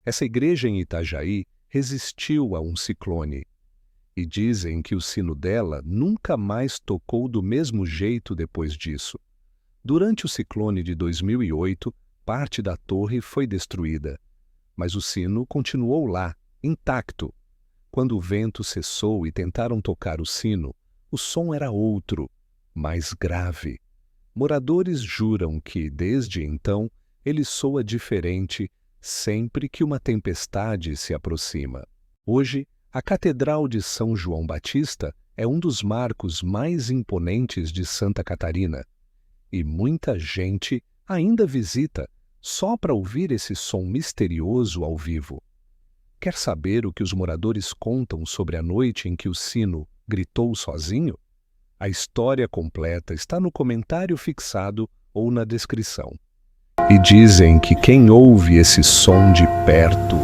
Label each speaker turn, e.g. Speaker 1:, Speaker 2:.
Speaker 1: Essa igreja em Itajaí resistiu a um ciclone. E dizem que o sino dela nunca mais tocou do mesmo jeito depois disso. Durante o ciclone de 2008, parte da torre foi destruída, mas o sino continuou lá, intacto. Quando o vento cessou e tentaram tocar o sino, o som era outro, mais grave. Moradores juram que, desde então, ele soa diferente sempre que uma tempestade se aproxima. Hoje, a Catedral de São João Batista é um dos marcos mais imponentes de Santa Catarina. E muita gente ainda visita só para ouvir esse som misterioso ao vivo. Quer saber o que os moradores contam sobre a noite em que o sino gritou sozinho? A história completa está no comentário fixado ou na descrição. E dizem que quem ouve esse som de perto